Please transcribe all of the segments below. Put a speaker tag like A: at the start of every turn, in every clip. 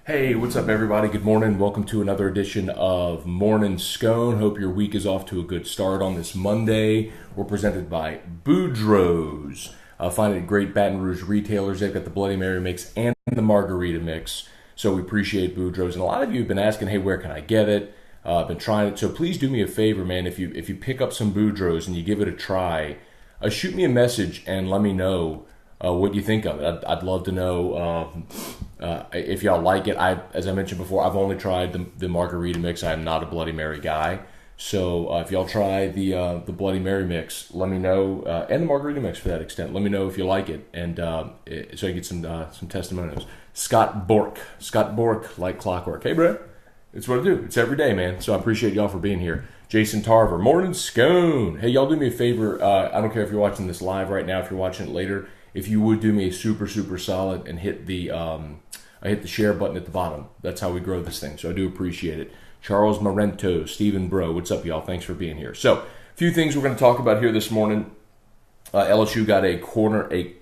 A: Hey, what's up, everybody? Good morning. Welcome to another edition of Morning Scone. Hope your week is off to a good start on this Monday. We're presented by Boudreaux's. Find it at great Baton Rouge retailers. They've got the Bloody Mary mix and the Margarita mix. So we appreciate Boudreaux's. And a lot of you have been asking, hey, where can I get it? I've been trying it. So please do me a favor, man. If you pick up some Boudreaux's and you give it a try, shoot me a message and let me know what you think of it. I'd love to know if y'all like it. As I mentioned before, I've only tried the Margarita mix. I am not a Bloody Mary guy. So if y'all try the Bloody Mary mix, let me know, and the Margarita mix for that extent. Let me know if you like it, and so I get some testimonials. Scott Bork, like clockwork. Hey, bro, it's what I do. It's every day, man. So I appreciate y'all for being here. Jason Tarver, Morning Scone. Hey, y'all do me a favor. I don't care if you're watching this live right now, if you're watching it later. If you would do me a super solid and hit the share button at the bottom. That's how we grow this thing. So I do appreciate it. Charles Marento, Stephen Bro, what's up, y'all? Thanks for being here. So a few things we're going to talk about here this morning. LSU got a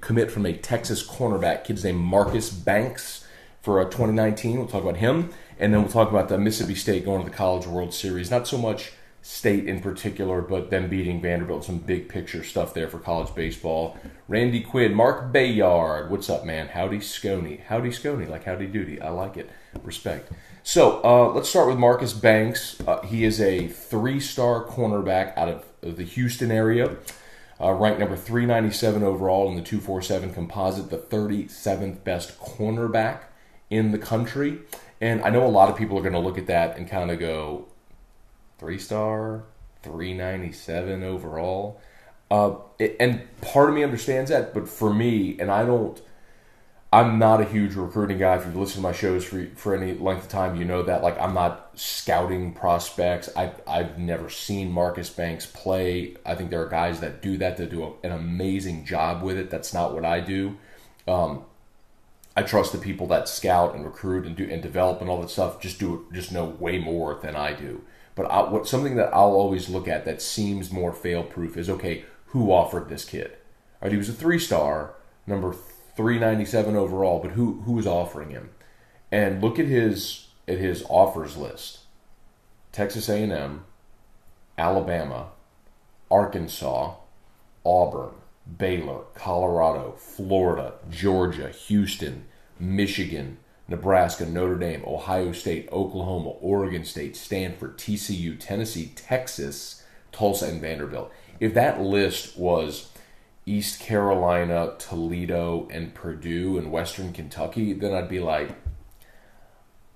A: commit from a Texas cornerback. Kid's named Marcus Banks for 2019. We'll talk about him, and then we'll talk about the Mississippi State going to the College World Series. Not so much State in particular, but them beating Vanderbilt, some big picture stuff there for college baseball. Randy Quinn, Mark Bayard, what's up, man? Howdy Scone, like howdy doody. I like it. Respect. So let's start with Marcus Banks. He is a 3-star cornerback out of the Houston area, ranked number 397 overall in the 247 composite, the 37th best cornerback in the country. And I know a lot of people are going to look at that and kind of go, 3-star, 397 overall. And part of me understands that, but for me, and I'm not a huge recruiting guy. If you've listened to my shows for any length of time, you know that. Like, I'm not scouting prospects. I've never seen Marcus Banks play. I think there are guys that do that, that do an amazing job with it. That's not what I do. I trust the people that scout and recruit and do and develop and all that stuff just know way more than I do. But something that I'll always look at that seems more fail-proof is, okay, who offered this kid? All right, he was a 3-star, number 397 overall, but who was offering him? And look at his offers list: Texas A&M, Alabama, Arkansas, Auburn, Baylor, Colorado, Florida, Georgia, Houston, Michigan, Nebraska, Notre Dame, Ohio State, Oklahoma, Oregon State, Stanford, TCU, Tennessee, Texas, Tulsa, and Vanderbilt. If that list was East Carolina, Toledo, and Purdue and Western Kentucky, then I'd be like,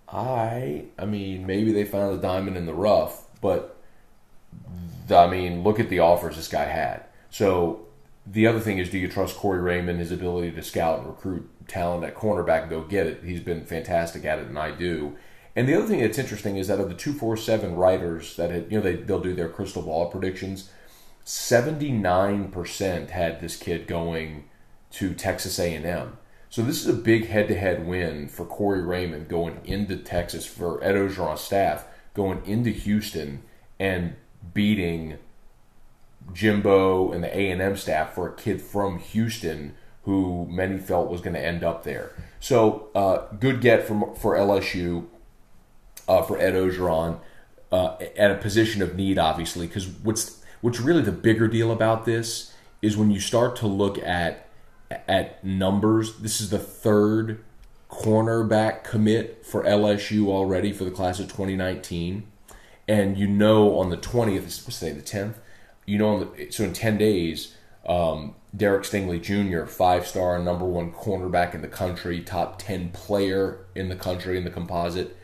A: I mean, maybe they found a diamond in the rough, but look at the offers this guy had. So the other thing is, do you trust Corey Raymond, his ability to scout and recruit talent at cornerback and go get it? He's been fantastic at it, and I do. And the other thing that's interesting is that of the 247 writers that they'll do their crystal ball predictions, 79% had this kid going to Texas A&M. So this is a big head-to-head win for Corey Raymond going into Texas, for Ed Orgeron's staff going into Houston and beating Jimbo and the A&M staff for a kid from Houston who many felt was going to end up there. So good get for LSU, for Ed Orgeron, at a position of need, obviously, because what's really the bigger deal about this is when you start to look at numbers. This is the third cornerback commit for LSU already for the class of 2019, and on the 20th, let's say the 10th, so in 10 days, Derek Stingley Jr., 5-star, number 1 cornerback in the country, top 10 player in the country in the composite.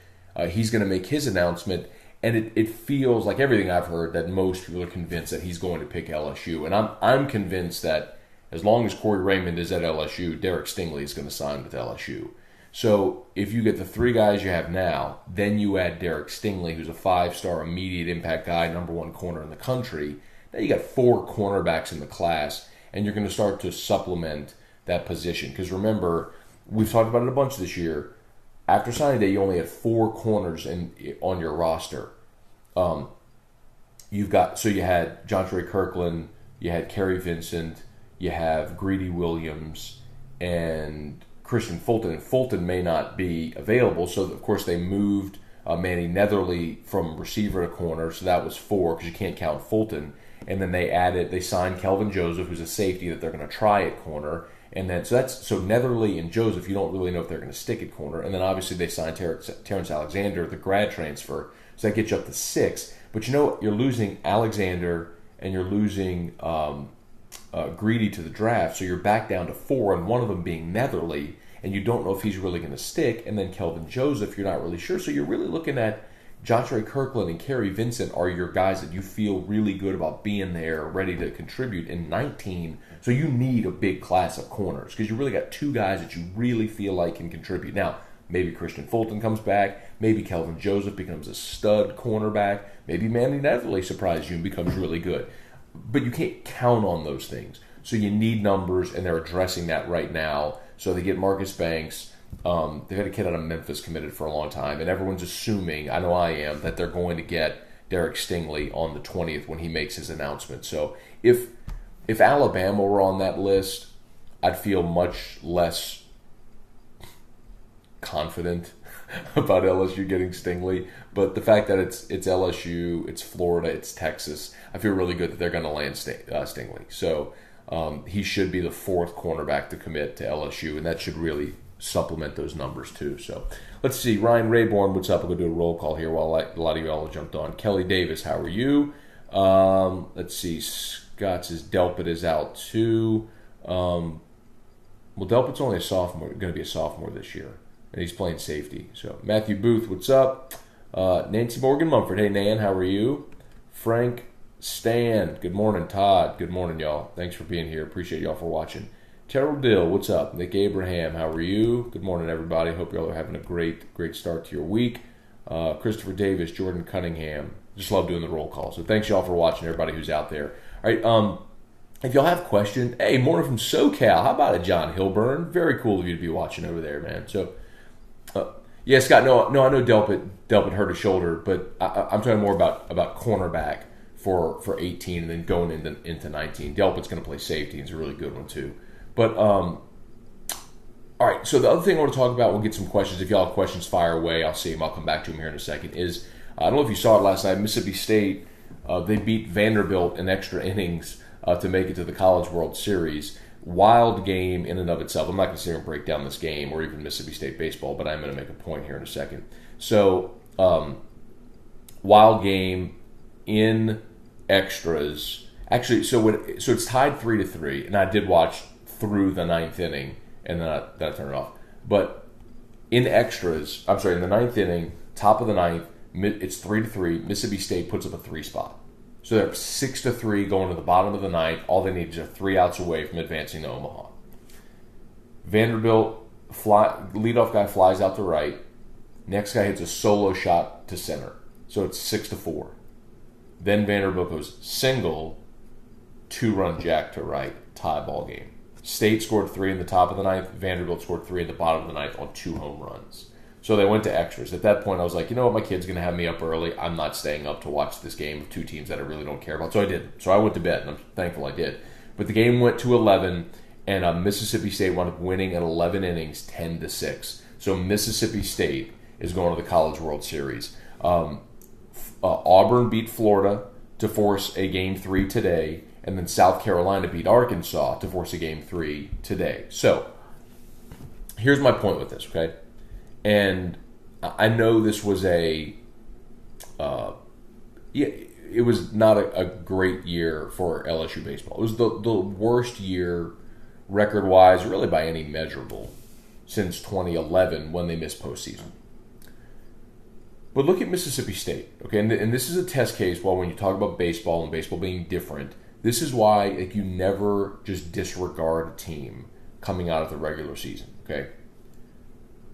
A: He's going to make his announcement, and it feels like everything I've heard that most people are convinced that he's going to pick LSU. And I'm convinced that as long as Corey Raymond is at LSU, Derek Stingley is going to sign with LSU. So if you get the 3 guys you have now, then you add Derek Stingley, who's a 5-star immediate impact guy, number 1 corner in the country. Now you got 4 cornerbacks in the class, and you're going to start to supplement that position. Because remember, we've talked about it a bunch this year. After signing day, you only had 4 corners on your roster. You had Jontre Kirkland, you had Kerry Vincent, you have Greedy Williams, and Christian Fulton, and Fulton may not be available. So, of course, they moved Manny Netherly from receiver to corner, so that was 4 because you can't count Fulton. And then they signed Kelvin Joseph, who's a safety that they're going to try at corner. And then so Netherly and Joseph, you don't really know if they're going to stick at corner. And then obviously they signed Terrence Alexander, the grad transfer, so that gets you up to 6. But you're losing Alexander and you're losing Greedy to the draft, so you're back down to 4, and one of them being Netherly, and you don't know if he's really going to stick. And then Kelvin Joseph, you're not really sure. So you're really looking at Joshua Kirkland and Kerry Vincent are your guys that you feel really good about being there, ready to contribute in 19. So you need a big class of corners because you really got 2 guys that you really feel like can contribute. Now, maybe Christian Fulton comes back. Maybe Kelvin Joseph becomes a stud cornerback. Maybe Manny Netherly surprises you and becomes really good. But you can't count on those things. So you need numbers, and they're addressing that right now. So they get Marcus Banks. They've had a kid out of Memphis committed for a long time, and everyone's assuming, I know I am, that they're going to get Derek Stingley on the 20th when he makes his announcement. So if Alabama were on that list, I'd feel much less confident about LSU getting Stingley. But the fact that it's LSU, it's Florida, it's Texas, I feel really good that they're going to land Stingley. So he should be the 4th cornerback to commit to LSU, and that should really supplement those numbers too. So let's see. Ryan Rayborn, what's up? We'll go do a roll call here while a lot of you all jumped on. Kelly Davis, how are you? Let's see. Scott says Delpit is out too. Well, Delpit's only a sophomore, going to be a sophomore this year, and he's playing safety. So Matthew Booth, what's up? Nancy Morgan Mumford, hey Nan, how are you? Frank Stan, good morning. Todd, good morning, y'all. Thanks for being here. Appreciate y'all for watching. Terrell Dill, what's up? Nick Abraham, how are you? Good morning, everybody. Hope y'all are having a great start to your week. Christopher Davis, Jordan Cunningham. Just love doing the roll call. So thanks y'all for watching, everybody who's out there. All right, if y'all have questions, hey, morning from SoCal. How about it, John Hilburn? Very cool of you to be watching over there, man. So, yeah, Scott, no, I know Delpit hurt his shoulder, but I'm talking more about cornerback for 18 and then going into 19. Delpit's going to play safety. He's a really good one, too. But, all right, so the other thing I want to talk about, we'll get some questions. If y'all have questions, fire away. I'll see them. I'll come back to them here in a second. I don't know if you saw it last night, Mississippi State, they beat Vanderbilt in extra innings to make it to the College World Series. Wild game in and of itself. I'm not going to sit here and break down this game or even Mississippi State baseball, but I'm going to make a point here in a second. So, wild game in extras. Actually, so it's tied 3-3, and I did watch through the 9th inning, and then I turned it off. But in the 9th inning, top of the 9th, it's 3-3. Mississippi State puts up a 3 spot. So they're 6-3 going to the bottom of the 9th. All they need is 3 outs away from advancing to Omaha. Vanderbilt, leadoff guy flies out to right. Next guy hits a solo shot to center. So it's 6-4. Then Vanderbilt goes single, 2-run jack to right, tie ball game. State scored 3 in the top of the 9th. Vanderbilt scored 3 in the bottom of the 9th on 2 home runs. So they went to extras. At that point, I was like, you know what? My kid's going to have me up early. I'm not staying up to watch this game of 2 teams that I really don't care about. So I did. So I went to bed, and I'm thankful I did. But the game went to 11, and Mississippi State wound up winning in 11 innings, 10-6. So Mississippi State is going to the College World Series. Auburn beat Florida to force a Game 3 today, and then South Carolina beat Arkansas to force a Game 3 today. So here's my point with this, okay? And I know this was it was not a great year for LSU baseball. It was the worst year record-wise, really by any measurable, since 2011 when they missed postseason. But look at Mississippi State, okay? And this is a test case. Well, when you talk about baseball and baseball being different, this is why you never just disregard a team coming out of the regular season, okay?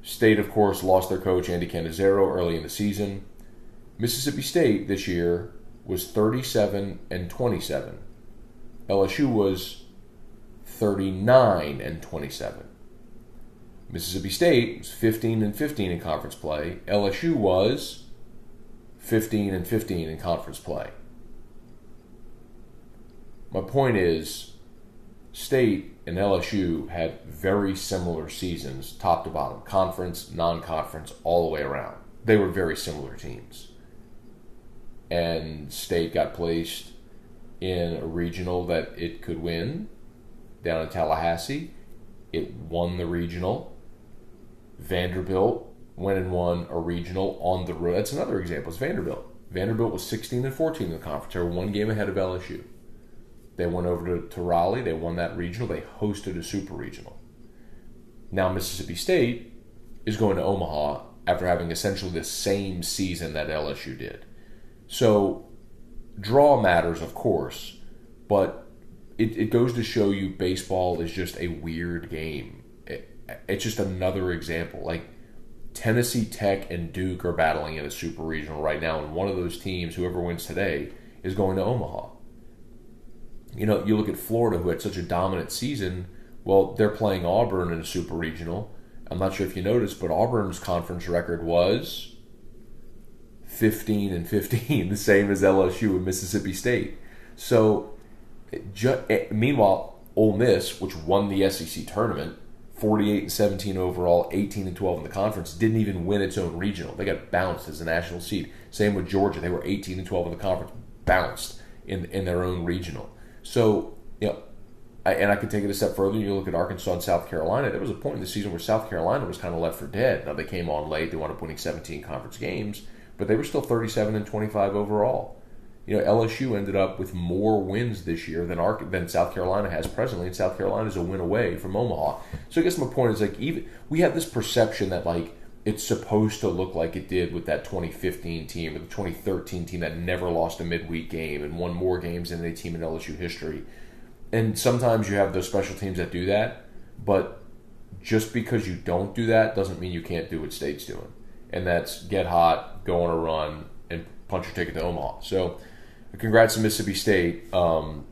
A: State, of course, lost their coach, Andy Canizero, early in the season. Mississippi State this year was 37-27. LSU was 39-27. Mississippi State was 15-15 in conference play. LSU was 15-15 in conference play. My point is, State and LSU had very similar seasons, top to bottom, conference, non-conference, all the way around. They were very similar teams. And State got placed in a regional that it could win down in Tallahassee. It won the regional. Vanderbilt went and won a regional on the road. That's another example. It's Vanderbilt. Vanderbilt was 16-14 in the conference. They were one game ahead of LSU. They went over to Raleigh. They won that regional. They hosted a super regional. Now Mississippi State is going to Omaha after having essentially the same season that LSU did. So draw matters, of course, but it goes to show you baseball is just a weird game. It's just another example. Like Tennessee Tech and Duke are battling in a super regional right now, and one of those teams, whoever wins today, is going to Omaha. You know, you look at Florida, who had such a dominant season. Well, they're playing Auburn in a super regional. I'm not sure if you noticed, but Auburn's conference record was 15-15, the same as LSU and Mississippi State. So, meanwhile, Ole Miss, which won the SEC tournament, 48-17 overall, 18-12 in the conference, didn't even win its own regional. They got bounced as a national seed. Same with Georgia. They were 18-12 in the conference, bounced in their own regional. So, you know, I could take it a step further. You look at Arkansas and South Carolina. There was a point in the season where South Carolina was kind of left for dead. Now, they came on late. They wound up winning 17 conference games, but they were still 37-25 overall. You know, LSU ended up with more wins this year than South Carolina has presently, and South Carolina is a win away from Omaha. So I guess my point is, like, even we have this perception that, like, it's supposed to look like it did with that 2015 team or the 2013 team that never lost a midweek game and won more games than any team in LSU history. And sometimes you have those special teams that do that, but just because you don't do that doesn't mean you can't do what State's doing. And that's get hot, go on a run, and punch your ticket to Omaha. So congrats to Mississippi State. You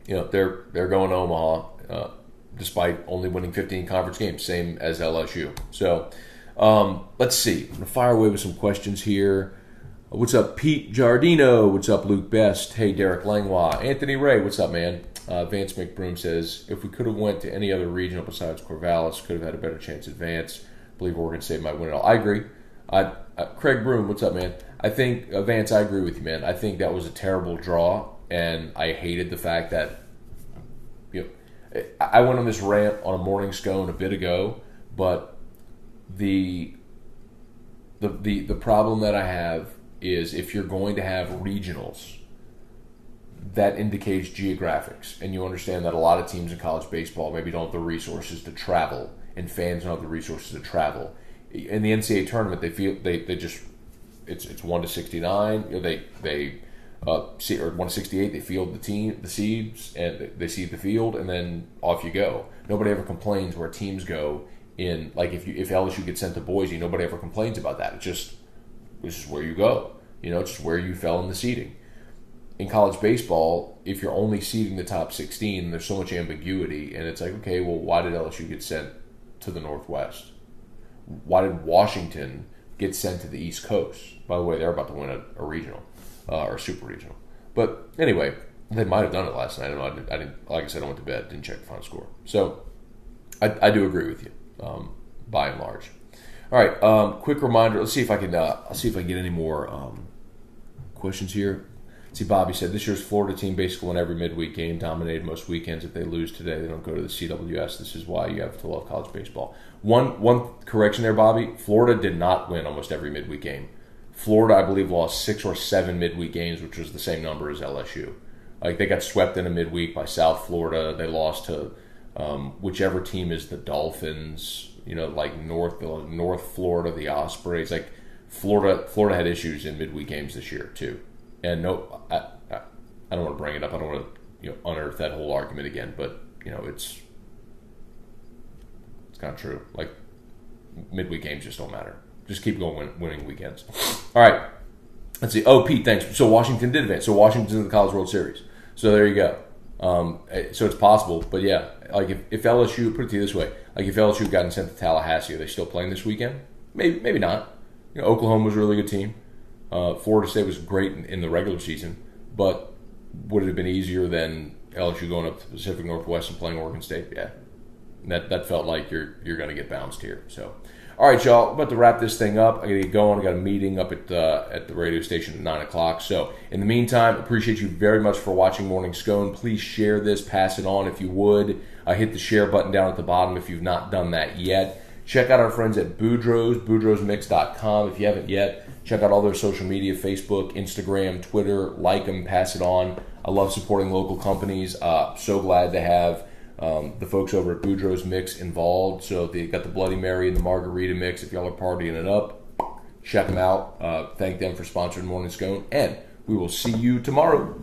A: know, they're going to Omaha despite only winning 15 conference games, same as LSU. So let's see. I'm going to fire away with some questions here. What's up, Pete Giardino? What's up, Luke Best? Hey, Derek Langlois. Anthony Ray, what's up, man? Vance McBroom says, if we could have went to any other regional besides Corvallis, could have had a better chance at Vance. I believe Oregon State might win it all. I agree. Craig Broom, what's up, man? I think, Vance, I agree with you, man. I think that was a terrible draw, and I hated the fact that, you know, I went on this rant on a morning scone a bit ago, but the problem that I have is if you're going to have regionals, that indicates geographics, and you understand that a lot of teams in college baseball maybe don't have the resources to travel, and fans don't have the resources to travel. In the NCAA tournament, they feel they just it's 1-69. You know, they or 1-68. They field the seeds, and they seed the field, and then off you go. Nobody ever complains where teams go in. Like if LSU gets sent to Boise, nobody ever complains about that. It's just this is where you go. You know, it's just where you fell in the seeding. In college baseball, if you're only seeding the top 16, there's so much ambiguity, and it's like, okay, well, why did LSU get sent to the Northwest? Why did Washington get sent to the East Coast? By the way, they're about to win a regional or a super regional. But anyway, they might have done it last night. I don't know. I didn't. Like I said, I went to bed, didn't check the final score. So I do agree with you, by and large. All right, quick reminder. Let's see if I can. I'll see if I can get any more questions here. See, Bobby said this year's Florida team basically won every midweek game, dominated most weekends. If they lose today, they don't go to the CWS. This is why you have to love college baseball. One correction there, Bobby. Florida did not win almost every midweek game. Florida, I believe, lost 6 or 7 midweek games, which was the same number as LSU. Like, they got swept in a midweek by South Florida. They lost to whichever team is the Dolphins. You know, like North Florida, the Ospreys. Like, Florida had issues in midweek games this year too. And no, I don't want to bring it up. I don't want to unearth that whole argument again. But it's kind of true. Like, midweek games just don't matter. Just keep going winning weekends. All right, let's see. Oh, Pete, thanks. So Washington did advance. So Washington's in the College World Series. So there you go. So it's possible. But yeah, like if LSU, put it to you this way, like if LSU had gotten sent to Tallahassee, are they still playing this weekend? Maybe not. Oklahoma was a really good team. Florida State was great in the regular season, but would it have been easier than LSU going up to the Pacific Northwest and playing Oregon State. Yeah, that felt like you're going to get bounced here. So, all right, y'all, about to wrap this thing up. I got to get going. I got a meeting up at the radio station at 9 o'clock. So, in the meantime, appreciate you very much for watching Morning Scone. Please share this, pass it on if you would. Hit the share button down at the bottom if you've not done that yet. Check out our friends at Boudreaux's, boudreauxmix.com. If you haven't yet, check out all their social media, Facebook, Instagram, Twitter. Like them, pass it on. I love supporting local companies. So glad to have the folks over at Boudreaux's Mix involved. So they got the Bloody Mary and the Margarita Mix. If y'all are partying it up, check them out. Thank them for sponsoring Morning Scone. And we will see you tomorrow.